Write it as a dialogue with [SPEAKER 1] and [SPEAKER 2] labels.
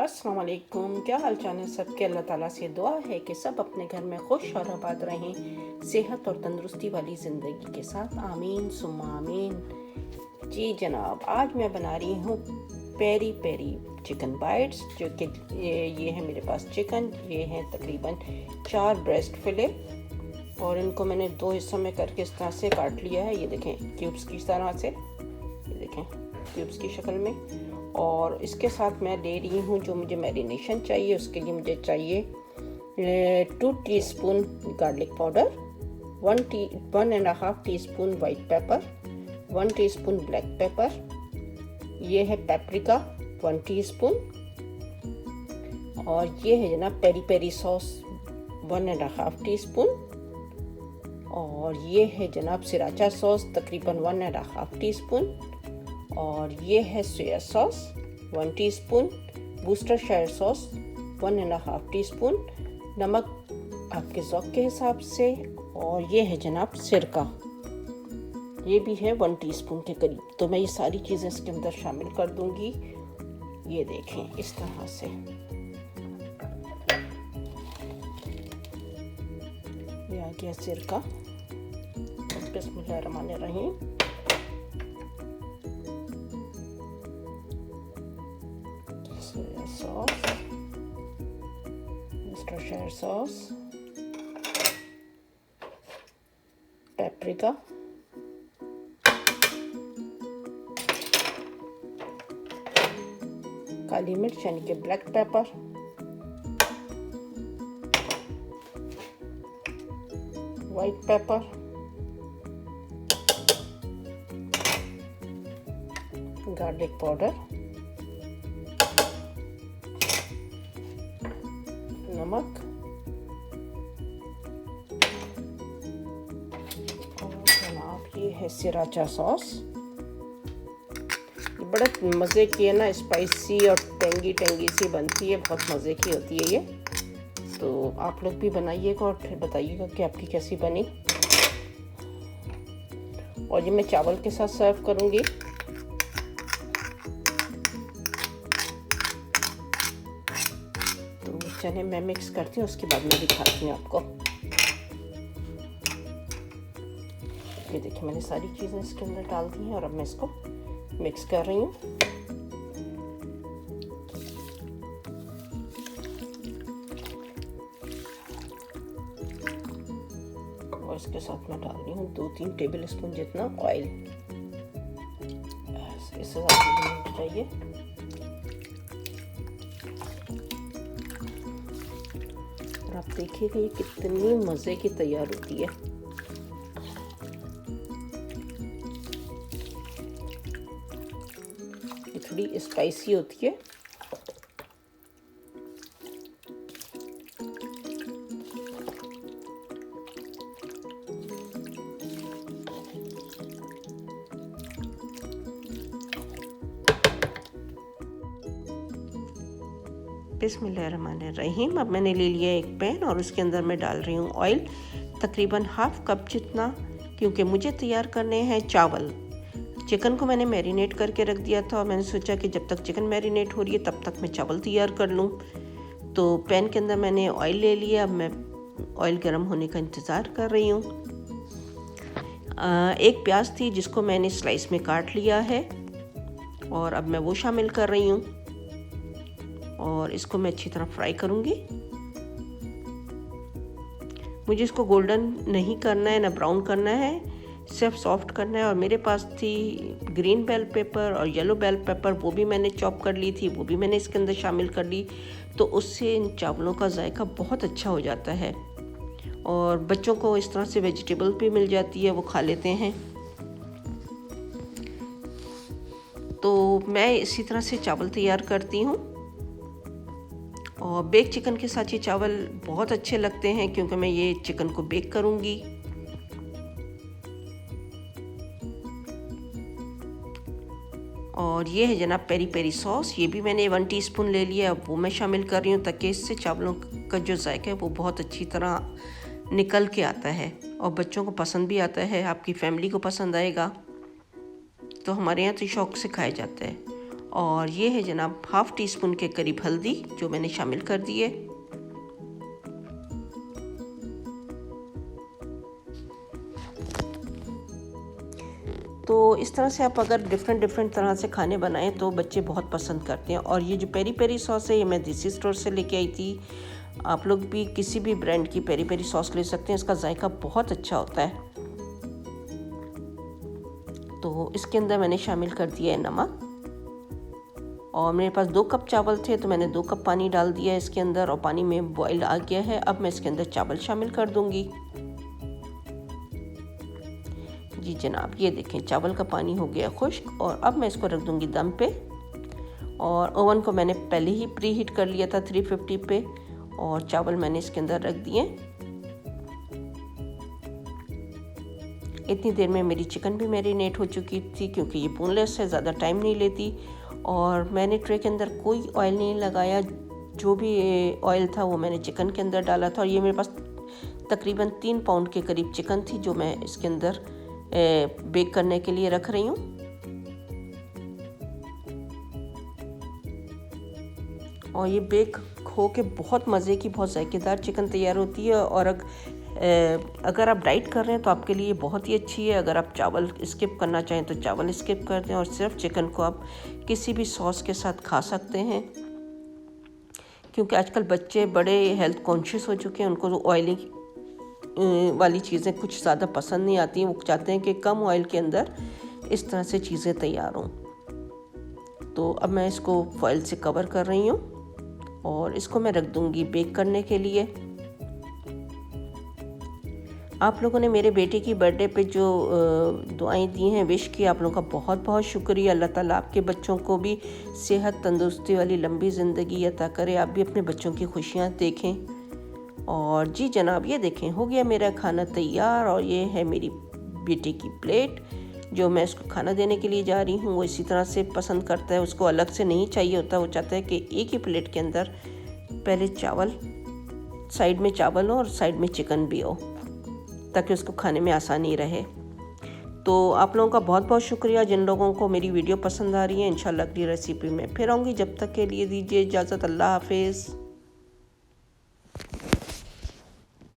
[SPEAKER 1] अस्सलाम वालेकुम। क्या हाल चाल है सबके। अल्लाह ताला से दुआ है कि सब अपने घर में खुश और आबाद रहें, सेहत और तंदुरुस्ती वाली ज़िंदगी के साथ। आमीन सुम्मा आमीन। जी जनाब, आज मैं बना रही हूँ पेरी पेरी चिकन बाइट्स, जो कि ये है मेरे पास चिकन। ये है तकरीबन 4 ब्रेस्ट फिले और इनको मैंने 2 हिस्सों में करके इस तरह से काट लिया है। ये देखें, क्यूब्स की तरह से, ये देखें क्यूब्स की शक्ल में। और इसके साथ मैं ले रही हूँ जो मुझे मैरिनेशन चाहिए। उसके लिए मुझे चाहिए 2 teaspoon garlic powder, 1.5 teaspoon white paper, 1 teaspoon black pepper, ये है पेपरिका 1 टीस्पून, और ये है जनाब पेरी पेरी सॉस 1.5 टीस्पून, और ये है जनाब सिराचा सॉस तकरीबन 1.5 टीस्पून, और ये है soya sauce 1 teaspoon, Worcestershire sauce 1.5 teaspoon, नमक आपके ज़ौक़ के हिसाब से, और ये है जनाब सिरका, ये भी है 1 टीस्पून के करीब। तो मैं ये सारी चीज़ें इसके अंदर शामिल कर दूंगी। ये देखें इस तरह से। ये आ गया सिरका। बिस्मिल्लाहिर्रहमानिर्रहीम। Soya sauce, Worcestershire sauce, paprika, काली मिर्च यानी कि black pepper, white pepper, garlic powder, नमक, और जनाब ये है सिराचा सॉस। बड़ा मज़े की है ना, स्पाइसी और टेंगी टेंगी सी बनती है, बहुत मज़े की होती है ये। तो आप लोग भी बनाइएगा और फिर बताइएगा कि आपकी कैसी बनी। और ये मैं चावल के साथ सर्व करूँगी। तो चने मैं मिक्स करती हूँ, उसके बाद मैं दिखाती हूँ आपको। ये देखिए मैंने सारी चीज़ें इसके अंदर डाल दी हैं और अब मैं इसको मिक्स कर रही हूँ। और इसके साथ मैं डाल रही हूँ 2-3 टेबल स्पून जितना ऑयल। इससे ज़्यादा चाहिए। और आप देखिएगा ये कितनी मज़े की तैयार होती है। थोड़ी स्पाइसी होती है। बिस्मिल्लाहिर्रहमानिर्रहीम। अब मैंने ले लिया एक पैन और उसके अंदर मैं डाल रही हूँ ऑयल, तकरीबन 1/2 कप जितना, क्योंकि मुझे तैयार करने हैं चावल। चिकन को मैंने मैरिनेट करके रख दिया था और मैंने सोचा कि जब तक चिकन मैरिनेट हो रही है तब तक मैं चावल तैयार कर लूँ। तो पैन के अंदर मैंने ऑयल ले लिया। अब मैं ऑयल गर्म होने का इंतज़ार कर रही हूँ। एक प्याज थी जिसको मैंने स्लाइस में काट लिया है और अब मैं वो शामिल कर रही हूँ और इसको मैं अच्छी तरह फ्राई करूँगी। मुझे इसको गोल्डन नहीं करना है, ना ब्राउन करना है, सिर्फ सॉफ्ट करना है। और मेरे पास थी ग्रीन बेल पेपर और येलो बेल पेपर, वो भी मैंने चॉप कर ली थी, वो भी मैंने इसके अंदर शामिल कर ली। तो उससे इन चावलों का जायका बहुत अच्छा हो जाता है और बच्चों को इस तरह से वेजिटेबल भी मिल जाती है, वो खा लेते हैं। तो मैं इसी तरह से चावल तैयार करती हूँ और बेक चिकन के साथ ये चावल बहुत अच्छे लगते हैं, क्योंकि मैं ये चिकन को बेक करूँगी। और ये है जनाब पेरी पेरी सॉस, ये भी मैंने 1 टीस्पून ले लिया, अब वो मैं शामिल कर रही हूँ ताकि इससे चावलों का जो जायका है वो बहुत अच्छी तरह निकल के आता है और बच्चों को पसंद भी आता है, आपकी फैमिली को पसंद आएगा। तो हमारे यहाँ तो शौक से खाया जाता है। और ये है जनाब हाफ़ टी स्पून के करीब हल्दी जो मैंने शामिल कर दी है। तो इस तरह से आप अगर डिफरेंट तरह से खाने बनाएं तो बच्चे बहुत पसंद करते हैं। और ये जो पेरी पेरी सॉस है ये मैं देसी स्टोर से लेके आई थी। आप लोग भी किसी भी ब्रांड की पेरी पेरी सॉस ले सकते हैं, इसका जायका बहुत अच्छा होता है। तो इसके अंदर मैंने शामिल कर दिया है नमक, और मेरे पास 2 कप चावल थे तो मैंने 2 कप पानी डाल दिया है इसके अंदर, और पानी में बॉईल आ गया है। अब मैं इसके अंदर चावल शामिल कर दूंगी। जी जनाब, ये देखें चावल का पानी हो गया खुश्क, और अब मैं इसको रख दूंगी दम पे। और ओवन को मैंने पहले ही प्री हीट कर लिया था 350 पे, और चावल मैंने इसके अंदर रख दिए। इतनी देर में मेरी चिकन भी मैरिनेट हो चुकी थी, क्योंकि ये बोनलेस है, ज़्यादा टाइम नहीं लेती। और मैंने ट्रे के अंदर कोई ऑयल नहीं लगाया, जो भी ऑयल था वो मैंने चिकन के अंदर डाला था। और ये मेरे पास तकरीबन 3 पाउंड के करीब चिकन थी जो मैं इसके अंदर बेक करने के लिए रख रही हूँ। और ये बेक हो के बहुत मज़े की, बहुत जायकेदार चिकन तैयार होती है। और अगर आप डाइट कर रहे हैं तो आपके लिए बहुत ही अच्छी है। अगर आप चावल स्किप करना चाहें तो चावल स्किप कर दें, और सिर्फ चिकन को आप किसी भी सॉस के साथ खा सकते हैं। क्योंकि आजकल बच्चे बड़े हेल्थ कॉन्शियस हो चुके हैं, उनको तो ऑयली वाली चीज़ें कुछ ज़्यादा पसंद नहीं आती हैं। वो चाहते हैं कि कम ऑयल के अंदर इस तरह से चीज़ें तैयार हों। तो अब मैं इसको फॉइल से कवर कर रही हूँ, और इसको मैं रख दूँगी बेक करने के लिए। आप लोगों ने मेरे बेटे की बर्थडे पे जो दुआएं दी हैं, विश की, आप लोगों का बहुत बहुत शुक्रिया। अल्लाह ताला आपके बच्चों को भी सेहत तंदुरुस्ती वाली लंबी ज़िंदगी अता करे, आप भी अपने बच्चों की खुशियाँ देखें। और जी जनाब, ये देखें हो गया मेरा खाना तैयार। और ये है मेरी बेटे की प्लेट जो मैं इसको खाना देने के लिए जा रही हूँ। वो इसी तरह से पसंद करता है, उसको अलग से नहीं चाहिए होता। वो चाहता है कि एक ही प्लेट के अंदर पहले चावल, साइड में चावल हो और साइड में चिकन भी हो, ताकि उसको खाने में आसानी रहे। तो आप लोगों का बहुत बहुत शुक्रिया जिन लोगों को मेरी वीडियो पसंद आ रही है। इंशाल्लाह अगली रेसिपी में फिर आऊँगी। जब तक के लिए दीजिए इजाज़त। अल्लाह हाफिज़।